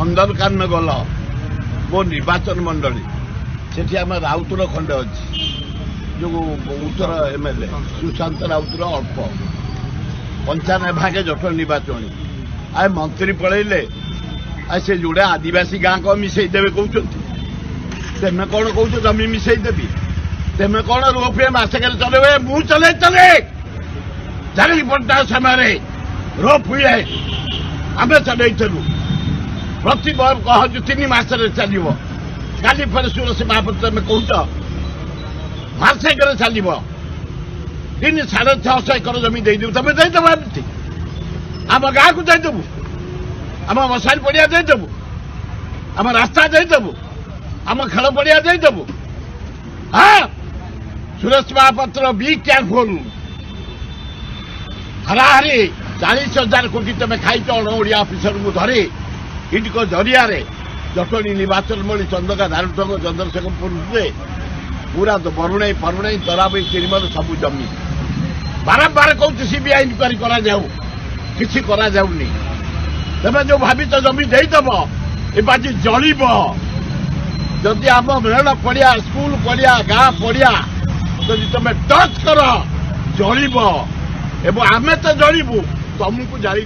नंदनकानन गल मो निर्वाचन मंडली से आम राउतर खंडे अच्छी जो उत्तर एमएलए सुशांत राउतर अल्प 95 भागे जटोल निर्वाचन आए मंत्री पलैले आ से जोड़े आदिवासी गाँ को मिसईदेवे कहते तेमे कौन कौच जमी मिसईदेवी तेमे कौन रोपे मसके चले मु चले चले चाली पट्टा समय रोप हुए आम चलू प्रति कहु 3 मास चलो काली फिर सुरस महापत्र तुम कौच मसक चलो 3-6.5 एकर जमी देदेव तुम देदेव एमती आम गाँ को देदेबू आम मशाल पड़िया देदेबू आम रास्ता देदेबू आम खेल पड़िया देदेबू हाँ सुरेश महापात्र बी केयरफुल हराहरी 40,000 कोटी तुम खाई अणओडिया अफिसर को धरी इटको जरिया जटणी निर्वाचन मणि चंदका धारुटंग चंद्रशेखरपुर पूरा बरुणाई फरुणाई तराबई तिरमल सबू जमी बारंबार कौच सीबीआई इनक्वारी किसी कराऊनी तेज जो भावी जमी देदेव ए बाजी जल जदि आम मेल पड़िया स्कूल पड़िया गाँ पड़िया जदि तुम टच कर जल एवं आमे तो जलू तुमको जाली